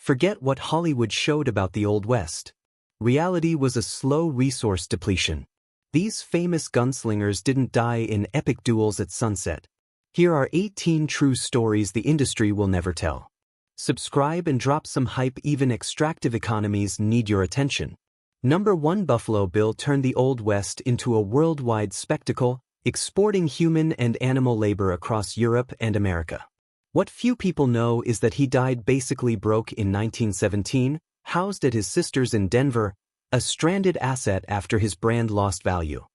Forget what Hollywood showed about the Old West. Reality was a slow resource depletion. These famous gunslingers didn't die in epic duels at sunset. Here are 18 true stories the industry will never tell. Subscribe and drop some hype. Even extractive economies need your attention. Number 1. Buffalo Bill turned the Old West into a worldwide spectacle, exporting human and animal labor across Europe and America. What few people know is that he died basically broke in 1917, housed at his sister's in Denver, a stranded asset after his brand lost value.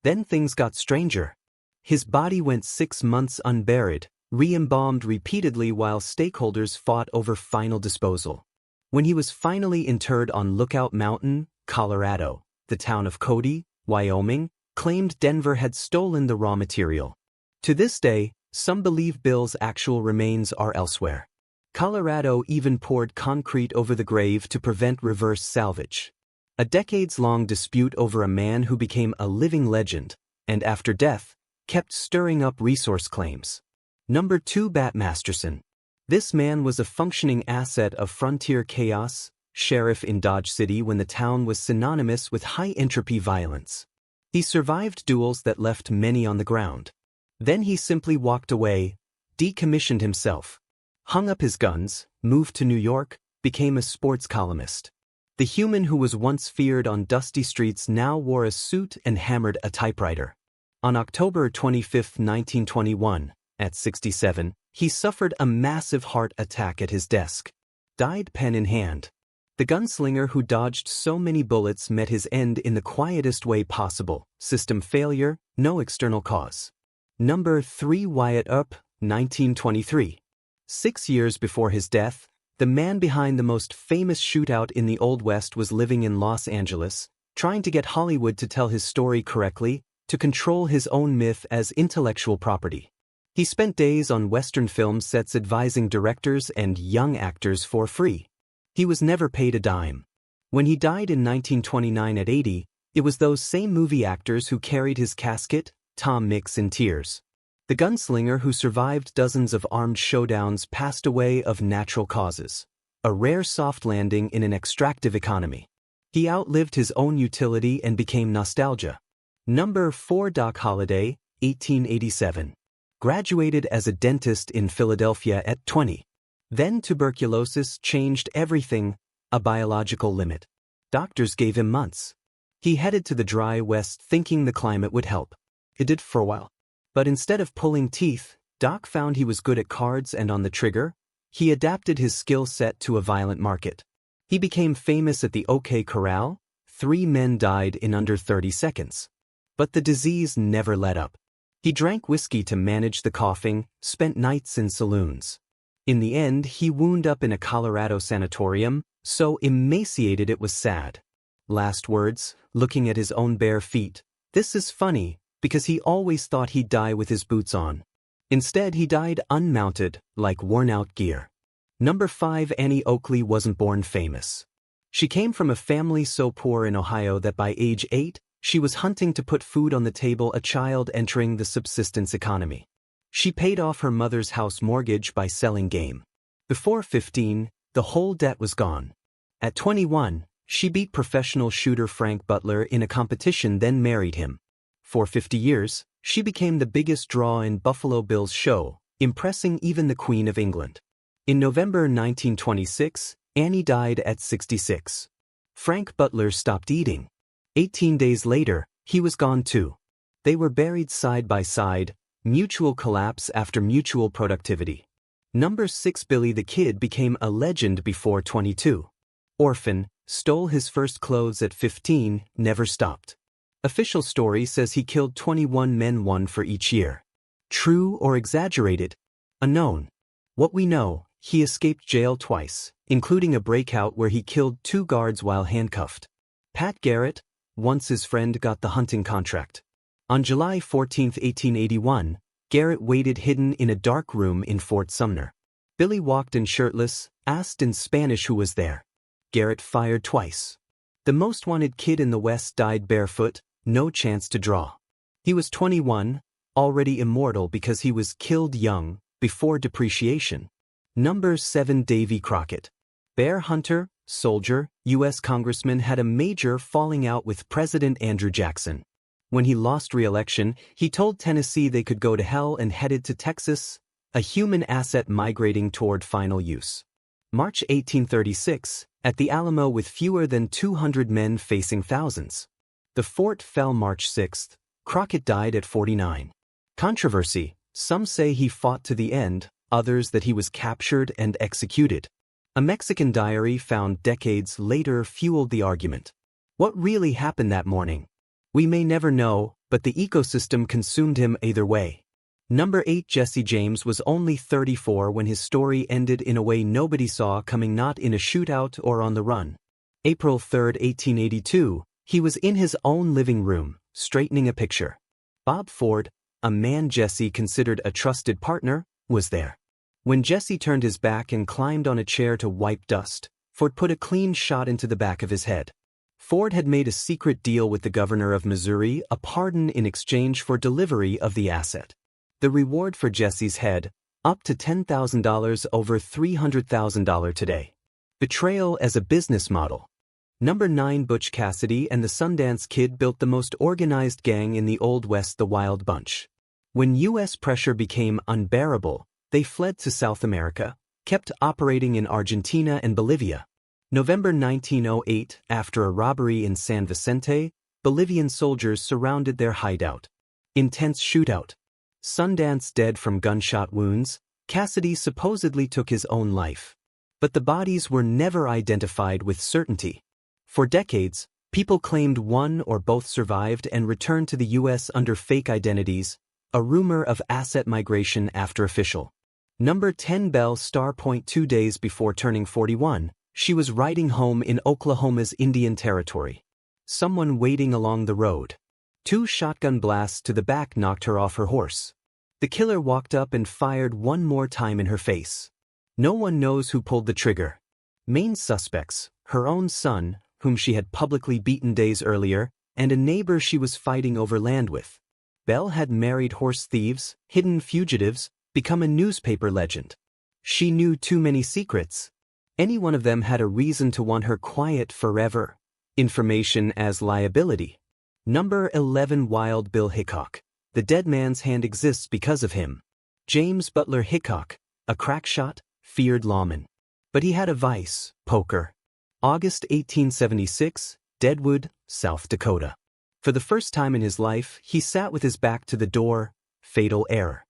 Then things got stranger. His body went 6 months unburied, re-embalmed repeatedly while stakeholders fought over final disposal. When he was finally interred on Lookout Mountain, Colorado, the town of Cody, Wyoming, claimed Denver had stolen the raw material. To this day, some believe Bill's actual remains are elsewhere. Colorado even poured concrete over the grave to prevent reverse salvage. A decades-long dispute over a man who became a living legend, and after death, kept stirring up resource claims. Number 2. Bat Masterson. This man was a functioning asset of frontier chaos, sheriff in Dodge City when the town was synonymous with high-entropy violence. He survived duels that left many on the ground. Then he simply walked away, decommissioned himself, hung up his guns, moved to New York, became a sports columnist. The human who was once feared on dusty streets now wore a suit and hammered a typewriter. On October 25, 1921, at 67, he suffered a massive heart attack at his desk. Died pen in hand. The gunslinger who dodged so many bullets met his end in the quietest way possible: system failure, no external cause. Number 3. Wyatt Earp, 1923. 6 years before his death, the man behind the most famous shootout in the Old West was living in Los Angeles, trying to get Hollywood to tell his story correctly, to control his own myth as intellectual property. He spent days on Western film sets advising directors and young actors for free. He was never paid a dime. When he died in 1929 at 80, it was those same movie actors who carried his casket, Tom Mix in tears. The gunslinger who survived dozens of armed showdowns passed away of natural causes, a rare soft landing in an extractive economy. He outlived his own utility and became nostalgia. Number 4. Doc Holliday, 1887. Graduated as a dentist in Philadelphia at 20. Then tuberculosis changed everything, a biological limit. Doctors gave him months. He headed to the dry West thinking the climate would help. It did for a while. But instead of pulling teeth, Doc found he was good at cards and on the trigger. He adapted his skill set to a violent market. He became famous at the OK Corral. 3 men died in under 30 seconds. But the disease never let up. He drank whiskey to manage the coughing, spent nights in saloons. In the end, he wound up in a Colorado sanatorium, so emaciated it was sad. Last words, looking at his own bare feet. This is funny, because he always thought he'd die with his boots on. Instead, he died unmounted, like worn-out gear. Number 5. Annie Oakley wasn't born famous. She came from a family so poor in Ohio that by age 8, she was hunting to put food on the table, a child entering the subsistence economy. She paid off her mother's house mortgage by selling game. Before 15, the whole debt was gone. At 21, she beat professional shooter Frank Butler in a competition, then married him. For 50 years, she became the biggest draw in Buffalo Bill's show, impressing even the Queen of England. In November 1926, Annie died at 66. Frank Butler stopped eating. 18 days later, he was gone too. They were buried side by side, mutual collapse after mutual productivity. Number 6. Billy the Kid became a legend before 22. Orphan, stole his first clothes at 15, never stopped. Official story says he killed 21 men, 1 for each year. True or exaggerated? Unknown. What we know, he escaped jail twice, including a breakout where he killed 2 guards while handcuffed. Pat Garrett, once his friend, got the hunting contract. On July 14, 1881, Garrett waited hidden in a dark room in Fort Sumner. Billy walked in shirtless, asked in Spanish who was there. Garrett fired twice. The most wanted kid in the West died barefoot, no chance to draw. He was 21, already immortal because he was killed young, before depreciation. Number 7. Davy Crockett. Bear Hunter, soldier, U.S. congressman had a major falling out with President Andrew Jackson. When he lost re-election, he told Tennessee they could go to hell and headed to Texas, a human asset migrating toward final use. March 1836, at the Alamo with fewer than 200 men facing thousands. The fort fell March 6. Crockett died at 49. Controversy: some say he fought to the end, others that he was captured and executed. A Mexican diary found decades later fueled the argument. What really happened that morning? We may never know, but the ecosystem consumed him either way. Number 8. Jesse James was only 34 when his story ended in a way nobody saw coming, not in a shootout or on the run. April 3, 1882, he was in his own living room, straightening a picture. Bob Ford, a man Jesse considered a trusted partner, was there. When Jesse turned his back and climbed on a chair to wipe dust, Ford put a clean shot into the back of his head. Ford had made a secret deal with the governor of Missouri, a pardon in exchange for delivery of the asset. The reward for Jesse's head, up to $10,000, over $300,000 today. Betrayal as a business model. Number 9. Butch Cassidy and the Sundance Kid built the most organized gang in the Old West, the Wild Bunch. When U.S. pressure became unbearable, they fled to South America, kept operating in Argentina and Bolivia. November 1908, after a robbery in San Vicente, Bolivian soldiers surrounded their hideout. Intense shootout. Sundance dead from gunshot wounds. Cassidy supposedly took his own life. But the bodies were never identified with certainty. For decades, people claimed one or both survived and returned to the U.S. under fake identities, a rumor of asset migration after official. Number 10. Belle Starr. 2 days before turning 41, she was riding home in Oklahoma's Indian Territory. Someone waiting along the road. 2 shotgun blasts to the back knocked her off her horse. The killer walked up and fired one more time in her face. No one knows who pulled the trigger. Main suspects: her own son, whom she had publicly beaten days earlier, and a neighbor she was fighting over land with. Belle had married horse thieves, hidden fugitives, become a newspaper legend. She knew too many secrets. Any one of them had a reason to want her quiet forever. Information as liability. Number 11. Wild Bill Hickok. The dead man's hand exists because of him. James Butler Hickok, a crack shot, feared lawman. But he had a vice: poker. August 1876, Deadwood, South Dakota. For the first time in his life, he sat with his back to the door. Fatal error.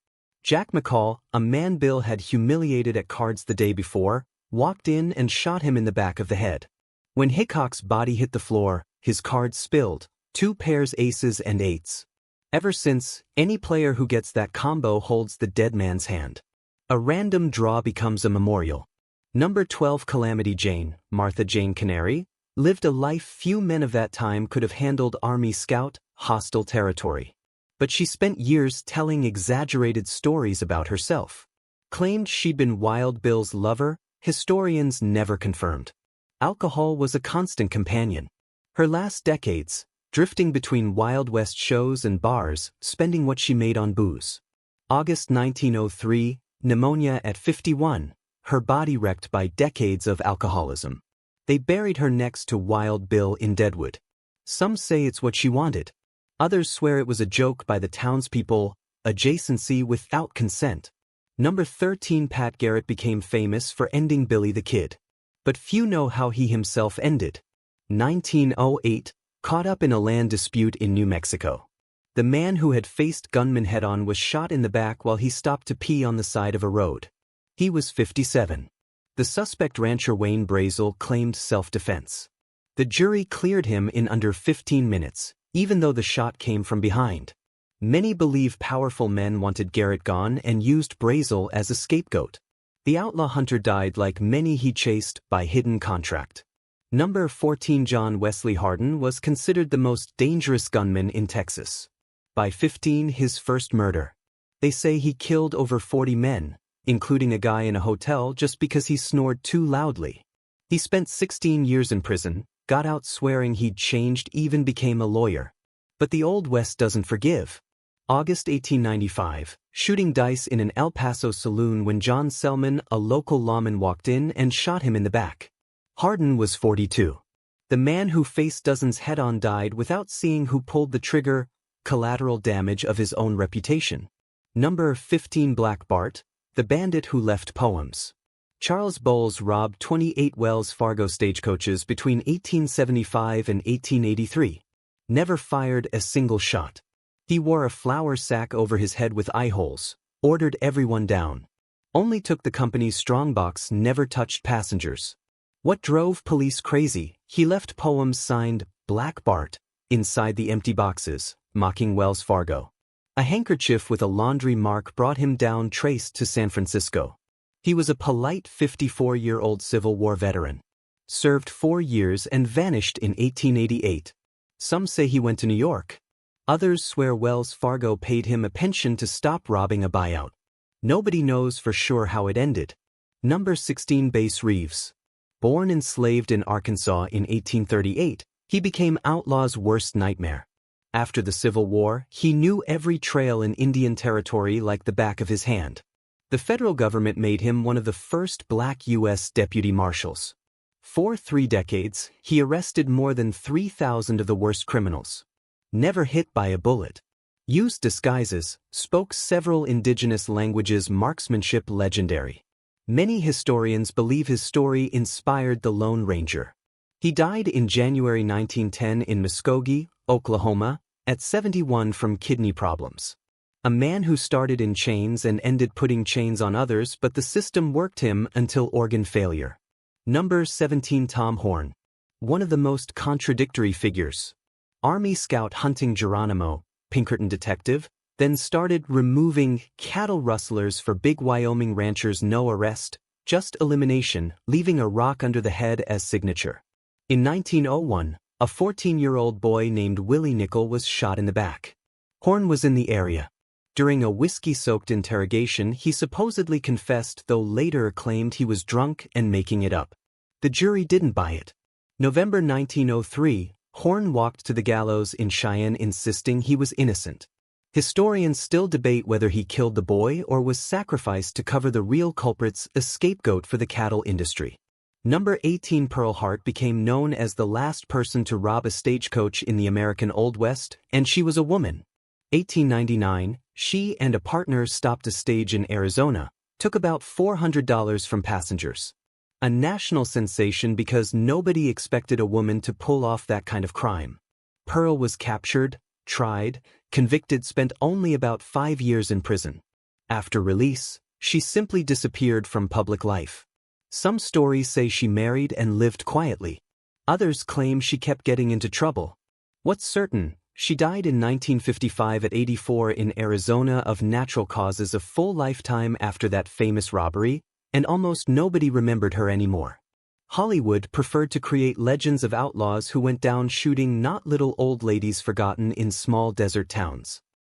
Jack McCall, a man Bill had humiliated at cards the day before, walked in and shot him in the back of the head. When Hickok's body hit the floor, his cards spilled, 2 pairs aces and eights. Ever since, any player who gets that combo holds the dead man's hand. A random draw becomes a memorial. Number 12. Calamity Jane, Martha Jane Canary, lived a life few men of that time could have handled. Army scout, hostile territory. But she spent years telling exaggerated stories about herself. Claimed she'd been Wild Bill's lover. Historians never confirmed. Alcohol was a constant companion. Her last decades, drifting between Wild West shows and bars, spending what she made on booze. August 1903, pneumonia at 51, her body wrecked by decades of alcoholism. They buried her next to Wild Bill in Deadwood. Some say it's what she wanted. Others swear it was a joke by the townspeople, adjacency without consent. Number 13. Pat Garrett became famous for ending Billy the Kid. But few know how he himself ended. 1908, caught up in a land dispute in New Mexico. The man who had faced gunmen head-on was shot in the back while he stopped to pee on the side of a road. He was 57. The suspect, rancher Wayne Brazel, claimed self-defense. The jury cleared him in under 15 minutes, even though the shot came from behind. Many believe powerful men wanted Garrett gone and used Brazel as a scapegoat. The outlaw hunter died, like many he chased, by hidden contract. Number 14. John Wesley Hardin was considered the most dangerous gunman in Texas. By 15, his first murder. They say he killed over 40 men, including a guy in a hotel just because he snored too loudly. He spent 16 years in prison, got out swearing he'd changed, even became a lawyer. But the Old West doesn't forgive. August 1895, shooting dice in an El Paso saloon when John Selman, a local lawman, walked in and shot him in the back. Hardin was 42. The man who faced dozens head-on died without seeing who pulled the trigger, collateral damage of his own reputation. Number 15. Black Bart, the bandit who left poems. Charles Bowles robbed 28 Wells Fargo stagecoaches between 1875 and 1883. Never fired a single shot. He wore a flour sack over his head with eye holes, ordered everyone down. Only took the company's strongbox, never touched passengers. What drove police crazy? He left poems signed Black Bart inside the empty boxes, mocking Wells Fargo. A handkerchief with a laundry mark brought him down, traced to San Francisco. He was a polite 54-year-old Civil War veteran. Served 4 years and vanished in 1888. Some say he went to New York. Others swear Wells Fargo paid him a pension to stop robbing a buyout. Nobody knows for sure how it ended. Number 16. Bass Reeves. Born enslaved in Arkansas in 1838, he became outlaw's worst nightmare. After the Civil War, he knew every trail in Indian Territory like the back of his hand. The federal government made him one of the first black U.S. deputy marshals. For 3 decades, he arrested more than 3,000 of the worst criminals. Never hit by a bullet. Used disguises, spoke several indigenous languages, marksmanship legendary. Many historians believe his story inspired the Lone Ranger. He died in January 1910 in Muskogee, Oklahoma, at 71 from kidney problems. A man who started in chains and ended putting chains on others, but the system worked him until organ failure. Number 17. Tom Horn. One of the most contradictory figures. Army scout hunting Geronimo, Pinkerton detective, then started removing cattle rustlers for big Wyoming ranchers. No arrest, just elimination, leaving a rock under the head as signature. In 1901, a 14-year-old boy named Willie Nickel was shot in the back. Horn was in the area. During a whiskey-soaked interrogation, he supposedly confessed, though later claimed he was drunk and making it up. The jury didn't buy it. November 1903, Horn walked to the gallows in Cheyenne insisting he was innocent. Historians still debate whether he killed the boy or was sacrificed to cover the real culprits, a scapegoat for the cattle industry. Number 18. Pearl Hart became known as the last person to rob a stagecoach in the American Old West, and she was a woman. 1899, she and a partner stopped a stage in Arizona, took about $400 from passengers. A national sensation because nobody expected a woman to pull off that kind of crime. Pearl was captured, tried, convicted, spent only about 5 years in prison. After release, she simply disappeared from public life. Some stories say she married and lived quietly. Others claim she kept getting into trouble. What's certain, she died in 1955 at 84 in Arizona of natural causes, a full lifetime after that famous robbery, and almost nobody remembered her anymore. Hollywood preferred to create legends of outlaws who went down shooting, not little old ladies forgotten in small desert towns.